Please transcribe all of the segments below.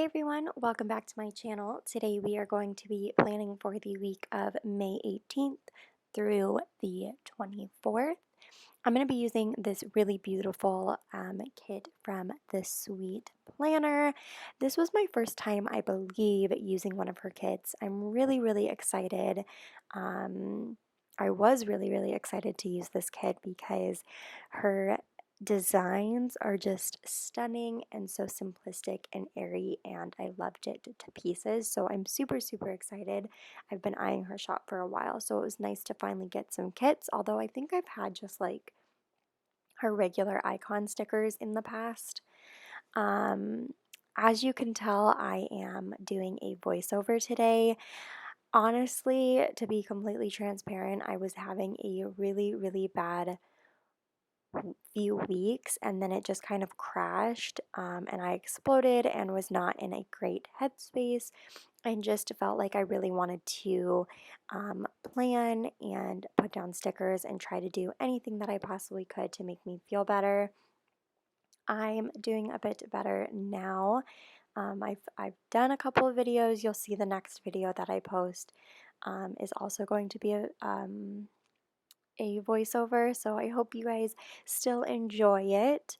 everyone, welcome back to my channel. Today we are going to be planning for the week of May 18th through the 24th. I'm going to be using this really beautiful kit from the Sweet Planner. This was my first time, I believe, using one of her kits. I'm really excited. I was really excited to use this kit because her designs are just stunning and so simplistic and airy, and I loved it to pieces. So I'm super excited. I've been eyeing her shop for a while, so it was nice to finally get some kits, although I think I've had just like her regular icon stickers in the past. As you can tell, I am doing a voiceover today. Honestly, to be completely transparent, I was having a really bad few weeks, and then it just kind of crashed, and I exploded and was not in a great headspace. I just felt like I really wanted to plan and put down stickers and try to do anything that I possibly could to make me feel better. I'm doing a bit better now. I've done a couple of videos. You'll see the next video that I post is also going to be a voiceover, so I hope you guys still enjoy it.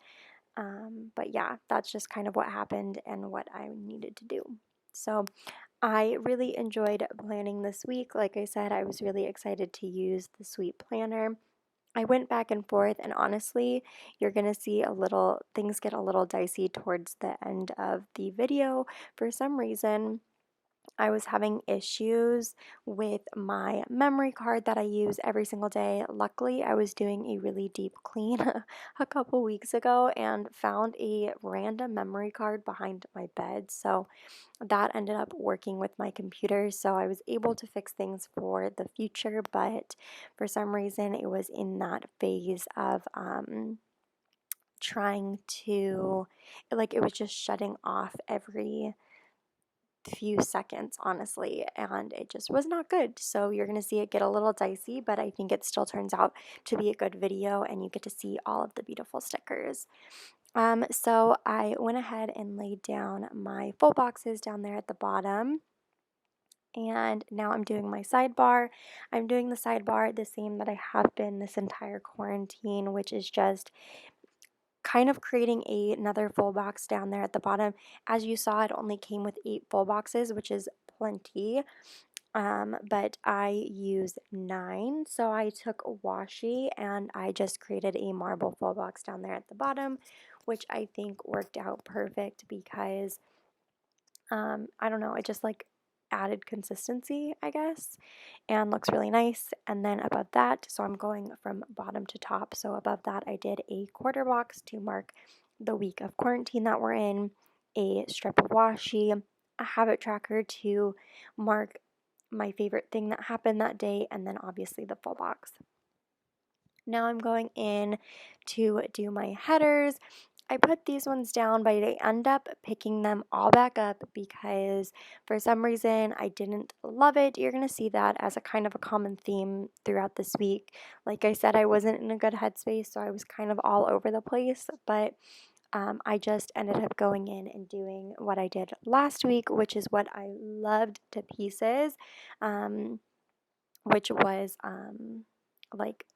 But yeah, that's just kind of what happened and what I needed to do. So I really enjoyed planning this week. Like I said, I was really excited to use the Sweet Planner. I went back and forth, and honestly, you're going to see things get a little dicey towards the end of the video. For some reason, I was having issues with my memory card that I use every single day. Luckily, I was doing a really deep clean a couple weeks ago and found a random memory card behind my bed. So that ended up working with my computer. So I was able to fix things for the future, but for some reason, it was in that phase of trying to, like, it was just shutting off every few seconds, honestly, and it just was not good. So you're going to see it get a little dicey, but I think it still turns out to be a good video, and you get to see all of the beautiful stickers. So I went ahead and laid down my full boxes down there at the bottom. And now I'm doing my sidebar. I'm doing the sidebar the same that I have been this entire quarantine, which is just kind of creating another full box down there at the bottom. As you saw, it only came with 8 full boxes, which is plenty. But I use 9, so I took a washi and I just created a marble full box down there at the bottom, which I think worked out perfect because I don't know, it just like added consistency, I guess, and looks really nice. And then above that, so I'm going from bottom to top, so above that I did a quarter box to mark the week of quarantine that we're in, a strip of washi, a habit tracker to mark my favorite thing that happened that day, and then obviously the full box. Now I'm going in to do my headers. I put these ones down, but I end up picking them all back up because for some reason I didn't love it. You're going to see that as a kind of a common theme throughout this week. Like I said, I wasn't in a good headspace, so I was kind of all over the place, but I just ended up going in and doing what I did last week, which is what I loved to pieces, which was like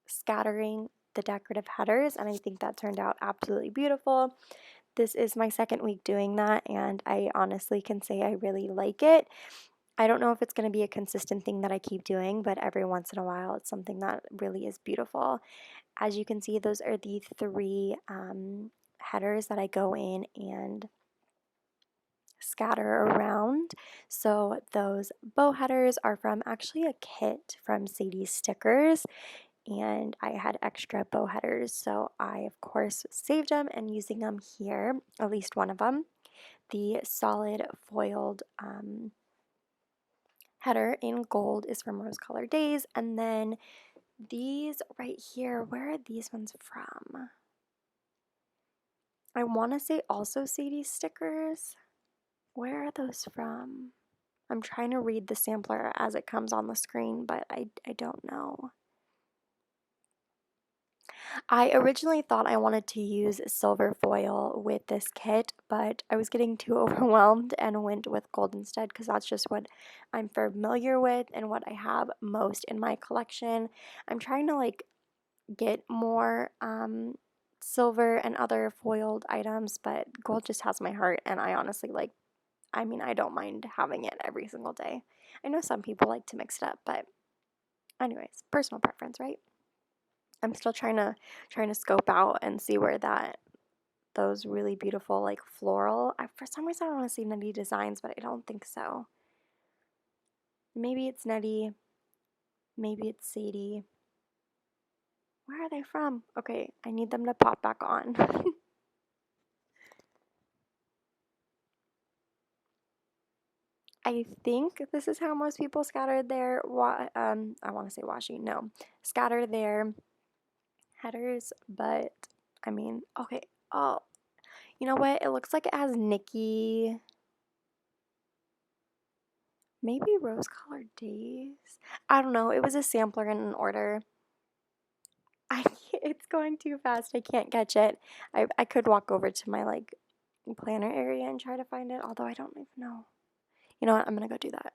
scattering the decorative headers, and I think that turned out absolutely beautiful. This is my second week doing that, and I honestly can say I really like it. I don't know if it's going to be a consistent thing that I keep doing, but every once in a while it's something that really is beautiful. As you can see, those are the 3 headers that I go in and scatter around. So those bow headers are from actually a kit from Sadie's Stickers, and I had extra bow headers, so I of course saved them and using them here, at least one of them. The solid foiled header in gold is from Rose Color Days, and then these right here, where are these ones from? I want to say also Sadie's Stickers. Where are those from? I'm trying to read the sampler as it comes on the screen, but I don't know. I originally thought I wanted to use silver foil with this kit, but I was getting too overwhelmed and went with gold instead because that's just what I'm familiar with and what I have most in my collection. I'm trying to like get more silver and other foiled items, but gold just has my heart, and I honestly like, I mean, I don't mind having it every single day. I know some people like to mix it up, but anyways, personal preference, right? I'm still trying to scope out and see where that those really beautiful like floral. For some reason I want to see nutty designs, but I don't think so. Maybe it's nutty, maybe it's Sadie. Where are they from? Okay, I need them to pop back on. I think this is how most people scatter their I want to say washi. No, scatter their headers, but I mean, okay. Oh, you know what? It looks like it has Nikki. Maybe rose colored days. I don't know. It was a sampler in an order. It's going too fast. I can't catch it. I could walk over to my like planner area and try to find it, although I don't even know. You know what? I'm gonna go do that.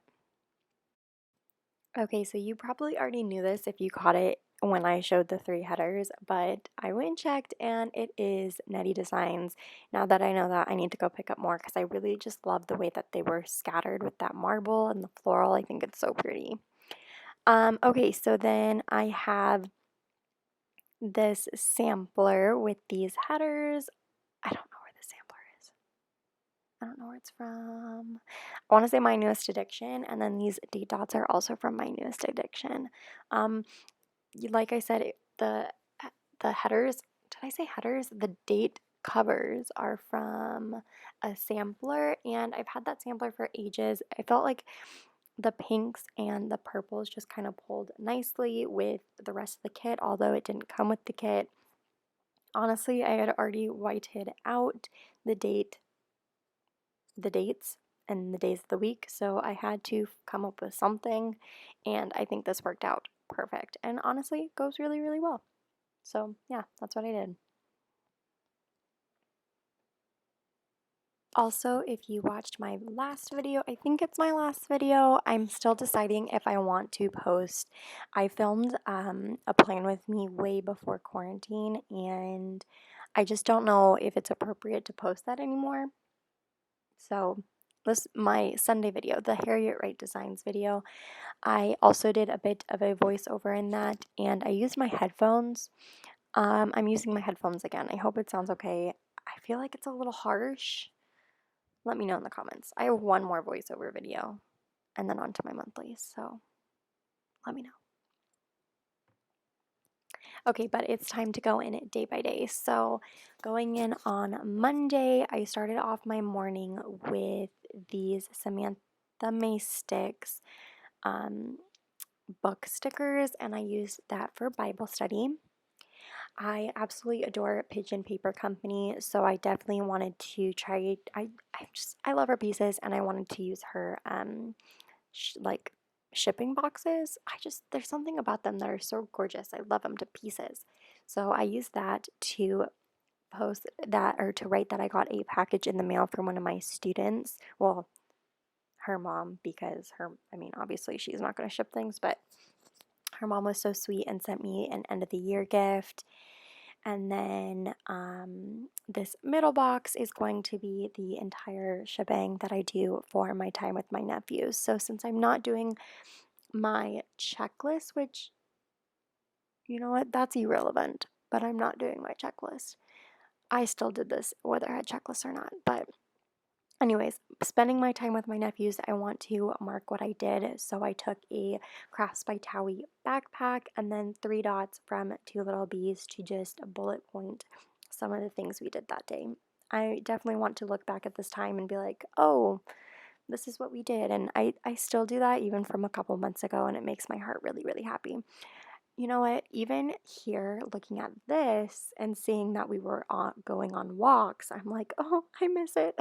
Okay, so you probably already knew this if you caught it when I showed the three headers, but I went and checked and it is Netty Designs. Now that I know that, I need to go pick up more because I really just love the way that they were scattered with that marble and the floral. I think it's so pretty. Okay, so then I have this sampler with these headers. I don't know where the sampler is. I don't know where it's from. I want to say My Newest Addiction, and then these date dots are also from My Newest Addiction. Um, like I said, the headers. Did I say headers? The date covers are from a sampler, and I've had that sampler for ages. I felt like the pinks and the purples just kind of pulled nicely with the rest of the kit, although it didn't come with the kit. Honestly, I had already whited out the date, the dates, and the days of the week, so I had to come up with something, and I think this worked out perfect. And honestly, it goes really, really well. So, yeah, that's what I did. Also, if you watched my last video, I think it's my last video, I'm still deciding if I want to post. I filmed a plan with me way before quarantine, and I just don't know if it's appropriate to post that anymore. So, this my Sunday video, the Harriet Wright Designs video. I also did a bit of a voiceover in that, and I used my headphones. I'm using my headphones again. I hope it sounds okay. I feel like it's a little harsh. Let me know in the comments. I have one more voiceover video and then on to my monthlies, so let me know. Okay, but it's time to go in it day by day. So, going in on Monday, I started off my morning with these Samantha May sticks book stickers, and I used that for Bible study. I absolutely adore Pigeon Paper Company, so I definitely wanted to try. I love her pieces, and I wanted to use her like shipping boxes. There's something about them that are so gorgeous. I love them to pieces. So I used that to post that or to write that I got a package in the mail from one of my students. Well, her mom, because I mean, obviously she's not going to ship things, but her mom was so sweet and sent me an end of the year gift. And then this middle box is going to be the entire shebang that I do for my time with my nephews. So since I'm not doing my checklist, which, you know what, that's irrelevant, but I'm not doing my checklist. I still did this whether I had checklists or not. But anyways, spending my time with my nephews, I want to mark what I did. So I took a Crafts by Towie backpack and then 3 dots from Two Little Bees to just bullet point some of the things we did that day. I definitely want to look back at this time and be like, oh, this is what we did. And I still do that even from a couple months ago, and it makes my heart really, really happy. You know what? Even here, looking at this and seeing that we were going on walks, I'm like, oh, I miss it.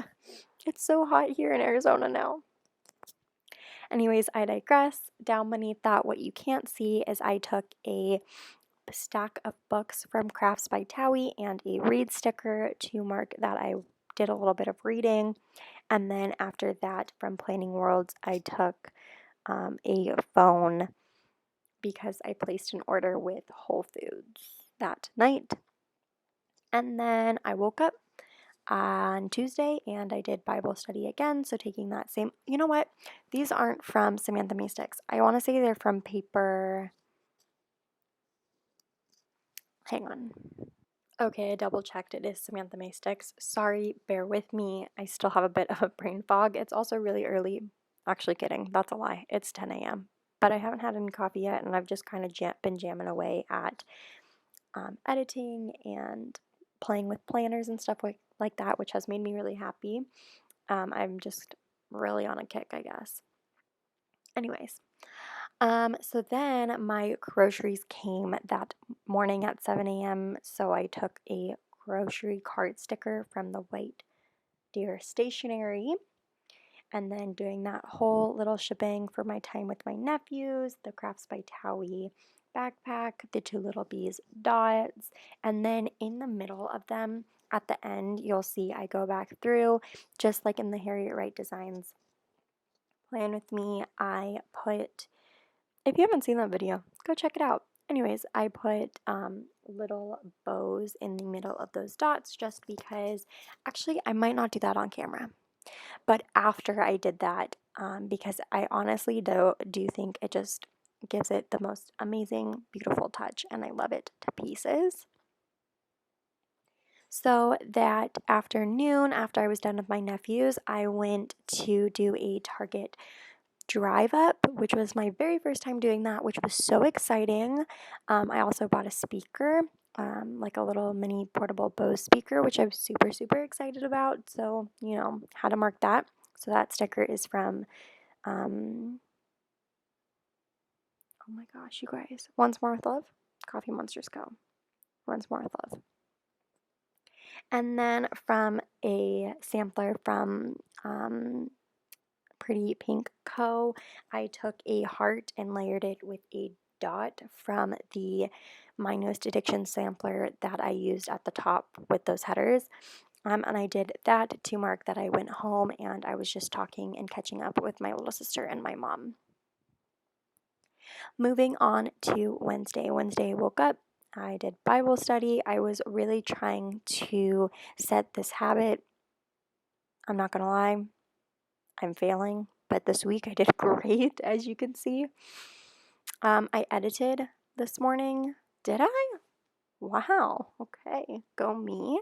It's so hot here in Arizona now. Anyways, I digress. Down beneath that, what you can't see is I took a stack of books from Crafts by Towie and a read sticker to mark that I did a little bit of reading. And then after that, from Planning Worlds, I took a phone because I placed an order with Whole Foods that night. And then I woke up on Tuesday and I did Bible study again. So taking that same, you know what? These aren't from Samantha May Sticks. I want to say they're from paper. Hang on. Okay, I double checked. It is Samantha May Sticks. Sorry, bear with me. I still have a bit of a brain fog. It's also really early. Actually, kidding. That's a lie. It's 10 a.m. But I haven't had any coffee yet, and I've just kind of been jamming away at editing and playing with planners and stuff like that, which has made me really happy. I'm just really on a kick, I guess. Anyways, so then my groceries came that morning at 7 a.m. So I took a grocery cart sticker from the White Deer Stationery, and then doing that whole little shipping for my time with my nephews, the Crafts by Towie backpack, the Two Little Bees dots, and then in the middle of them, at the end, you'll see I go back through, just like in the Harriet Wright Designs Plan With Me, I put, if you haven't seen that video, go check it out. Anyways, I put little bows in the middle of those dots just because, actually, I might not do that on camera. But after I did that, because I honestly do think it just gives it the most amazing, beautiful touch, and I love it to pieces. So that afternoon, after I was done with my nephews, I went to do a Target drive up, which was my very first time doing that, which was so exciting. I also bought a speaker, like a little mini portable Bose speaker, which I'm super, super excited about. So, how to mark that. So that sticker is from, oh my gosh, you guys. Once More with Love, Coffee Monsters Co. Once More with Love. And then from a sampler from Pretty Pink Co. I took a heart and layered it with a dot from the My Newest Addiction sampler that I used at the top with those headers. And I did that to mark that I went home and I was just talking and catching up with my little sister and my mom. Moving on to Wednesday. Wednesday, I woke up. I did Bible study. I was really trying to set this habit. I'm not going to lie. I'm failing, but this week I did great, as you can see. I edited this morning. Did I? Wow. Okay. Go me.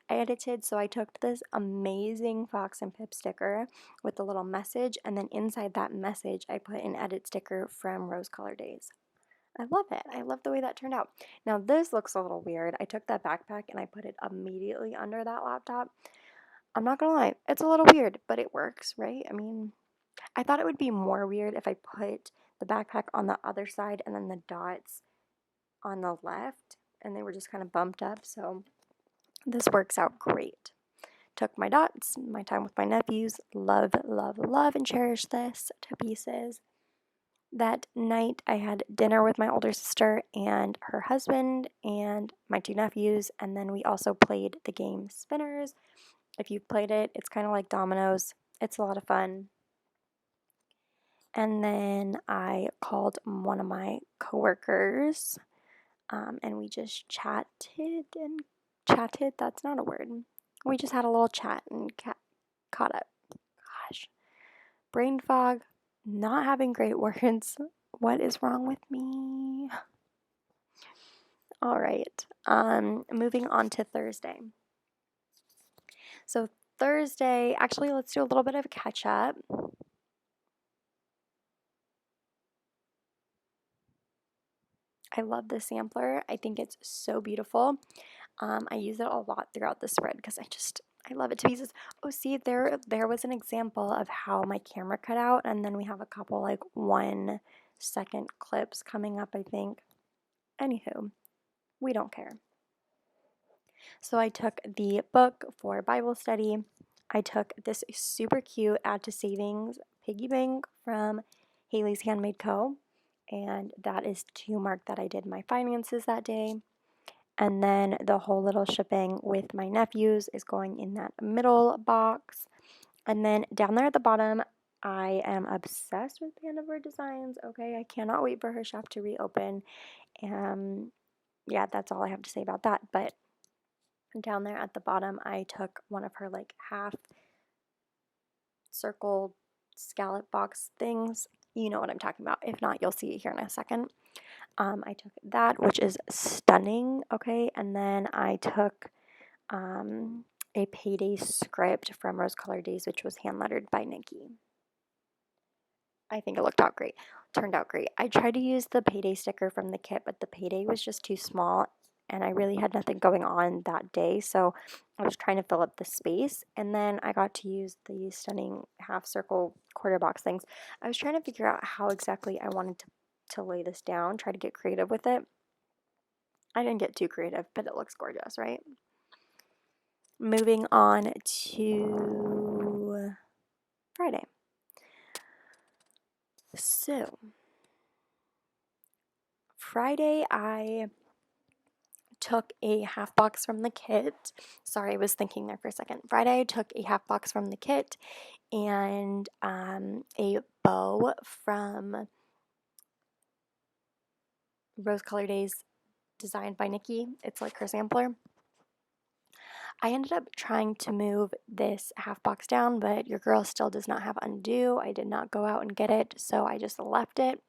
I edited, so I took this amazing Fox and Pip sticker with a little message, and then inside that message, I put an edit sticker from Rose Color Days. I love it. I love the way that turned out. Now, this looks a little weird. I took that backpack and I put it immediately under that laptop. I'm not gonna lie, it's a little weird, but it works, right? I mean, I thought it would be more weird if I put the backpack on the other side and then the dots on the left, and they were just kind of bumped up, so this works out great. Took my dots, my time with my nephews, love, love, love, and cherish this to pieces. That night, I had dinner with my older sister and her husband and my two nephews, and then we also played the game Spinners. If you've played it, it's kind of like dominoes. It's a lot of fun. And then I called one of my coworkers, and we just chatted. That's not a word. We just had a little chat and caught up. Gosh, brain fog, not having great words. What is wrong with me? All right. Moving on to Thursday. So Thursday, actually, let's do a little bit of a catch up. I love this sampler. I think it's so beautiful. I use it a lot throughout the spread because I love it to pieces. Oh, see, there was an example of how my camera cut out, and then we have a couple like 1-second clips coming up, I think. Anywho, we don't care. So I took the book for Bible study. I took this super cute Add to Savings piggy bank from Haley's Handmade Co. and that is to mark that I did my finances that day. And then the whole little shipping with my nephews is going in that middle box. And then down there at the bottom, I am obsessed with Panda Designs. Okay, I cannot wait for her shop to reopen. Yeah, that's all I have to say about that. But down there at the bottom, I took one of her like half circle scallop box things. You know what I'm talking about. If not, you'll see it here in a second. I took that, which is stunning. Okay, and then I took a payday script from Rose Colored Days, which was hand lettered by Nikki. I think it turned out great. I tried to use the payday sticker from the kit, but the payday was just too small and I really had nothing going on that day, so I was trying to fill up the space, and then I got to use the stunning half circle quarter box things. I was trying to figure out how exactly I wanted to lay this down, try to get creative with it. I didn't get too creative, but it looks gorgeous, right? Moving on to Friday. So, Friday I took a half box from the kit. Sorry, I was thinking there for a second. Friday I took a half box from the kit and a bow from Rose Colored Days designed by Nikki. It's like her sampler. I ended up trying to move this half box down, but your girl still does not have undo. I did not go out and get it, so I just left it.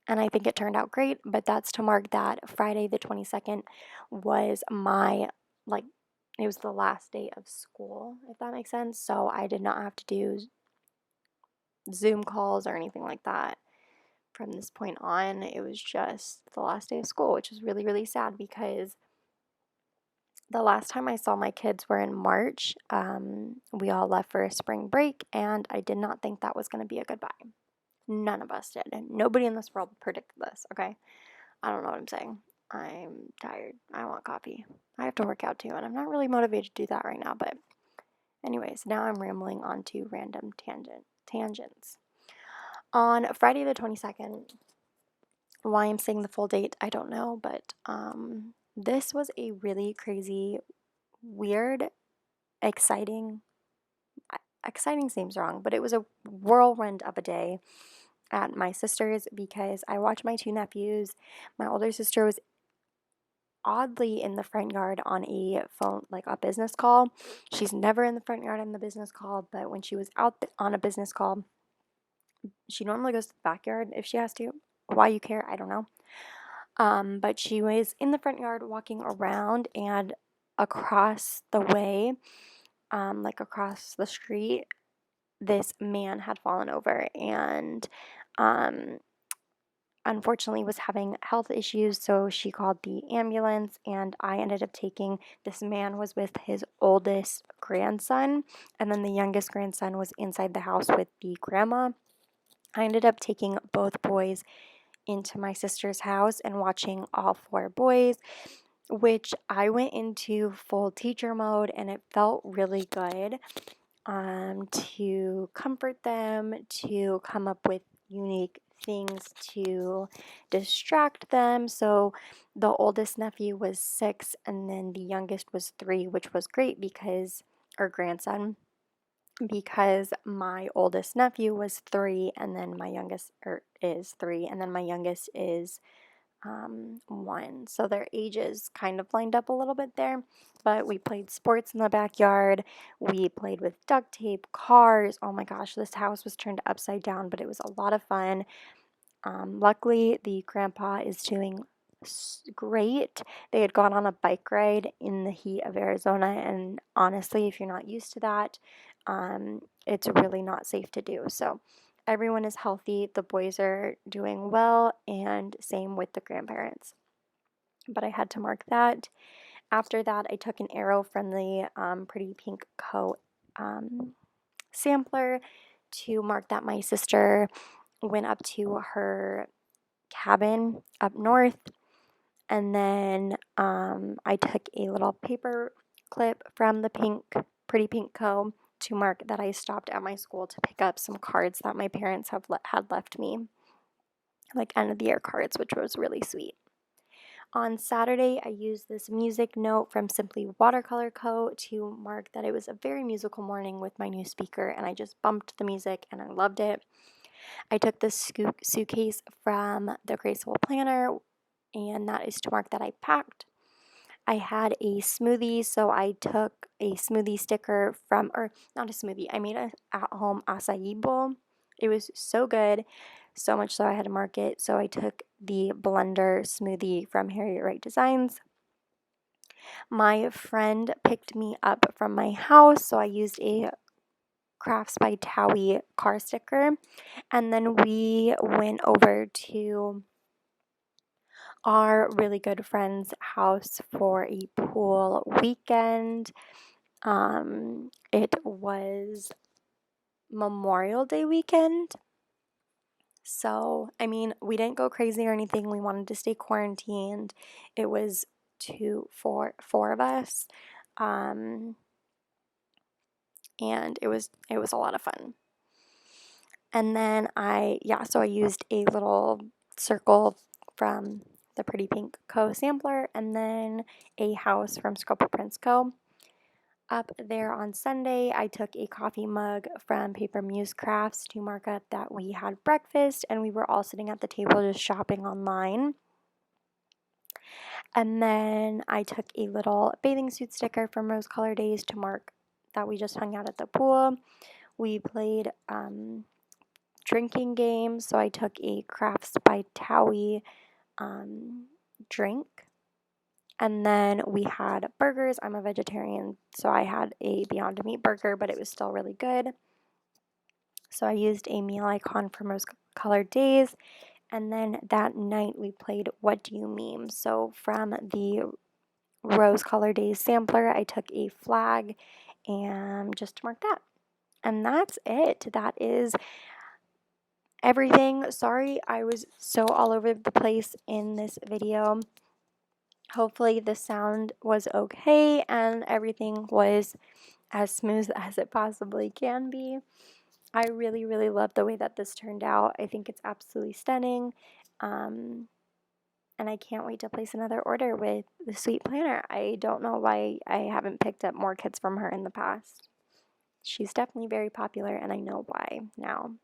And I think it turned out great, but that's to mark that Friday the 22nd was my, like, it was the last day of school, if that makes sense. So I did not have to do Zoom calls or anything like that from this point on. It was just the last day of school, which is really, really sad because the last time I saw my kids were in March. We all left for a spring break, and I did not think that was going to be a goodbye. None of us did. And nobody in this world predicted this, okay? I don't know what I'm saying. I'm tired. I want coffee. I have to work out too, and I'm not really motivated to do that right now. But anyways, now I'm rambling on to random tangents. On Friday the 22nd, why I'm saying the full date, I don't know, but this was a really crazy, weird, exciting seems wrong, but it was a whirlwind of a day at my sister's because I watched my two nephews. My older sister was oddly in the front yard on a phone, like a business call. She's never in the front yard on the business call, but when she was out on a business call, she normally goes to the backyard if she has to. Why you care, I don't know. But she was in the front yard walking around, and across the way, like across the street, this man had fallen over and unfortunately was having health issues, so she called the ambulance, and I ended up taking, this man was with his oldest grandson, and then the youngest grandson was inside the house with the grandma. I ended up taking both boys into my sister's house and watching all four boys, which I went into full teacher mode, and it felt really good to comfort them, to come up with unique things to distract them. So the oldest nephew was 6 and then the youngest was 3, which was great because, or grandson, because my oldest nephew was 3 and then my youngest, or is 3, and then my youngest is 1. So their ages kind of lined up a little bit there. But we played sports in the backyard. We played with duct tape, cars. Oh my gosh, this house was turned upside down, but it was a lot of fun. Luckily, the grandpa is doing great. They had gone on a bike ride in the heat of Arizona, and honestly, if you're not used to that, it's really not safe to do. So everyone is healthy. The boys are doing well, and same with the grandparents. But I had to mark that. After that, I took an arrow from the Pretty Pink Co. Sampler to mark that my sister went up to her cabin up north. And then I took a little paper clip from the Pretty Pink Co. to mark that I stopped at my school to pick up some cards that my parents had left me. like end of the year cards, which was really sweet. On Saturday, I used this music note from Simply Watercolor Co. to mark that it was a very musical morning with my new speaker, and I just bumped the music and I loved it. I took this suitcase from the Graceful Planner, and that is to mark that I packed. I had a smoothie, so I took a smoothie sticker from, or not a smoothie, I made an at-home acai bowl. It was so good, so much so I had to mark it. So I took the blender smoothie from Harriet Wright Designs. My friend picked me up from my house, so I used a Crafts by Towie car sticker, and then we went over to our really good friend's house for a pool weekend. It was Memorial Day weekend. So, I mean, we didn't go crazy or anything. We wanted to stay quarantined. It was four of us. And it was a lot of fun. And then so I used a little circle from the Pretty Pink Co. sampler, and then a house from Sculpture Prints Co. Up there on Sunday, I took a coffee mug from Paper Muse Crafts to mark up that we had breakfast, and we were all sitting at the table just shopping online. And then I took a little bathing suit sticker from Rose Color Days to mark that we just hung out at the pool. We played drinking games, so I took a Crafts by Towie drink. And then we had burgers. I'm a vegetarian, so I had a Beyond Meat burger, but it was still really good. So I used a meal icon from Rose Colored Days. And then that night we played What Do You Meme? So from the Rose Colored Days sampler, I took a flag and just to mark that. And that's it. That is everything. Sorry, I was so all over the place in this video. Hopefully the sound was okay and everything was as smooth as it possibly can be. I really, really love the way that this turned out. I think it's absolutely stunning. And I can't wait to place another order with the Sweet Planner. I don't know why I haven't picked up more kits from her in the past. She's definitely very popular, and I know why now.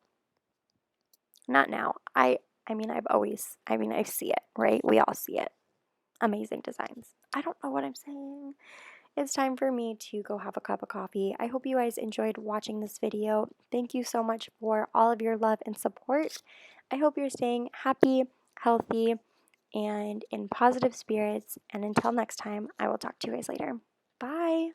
Not now. I see it, right? We all see it. Amazing designs. I don't know what I'm saying. It's time for me to go have a cup of coffee. I hope you guys enjoyed watching this video. Thank you so much for all of your love and support. I hope you're staying happy, healthy, and in positive spirits. And until next time, I will talk to you guys later. Bye.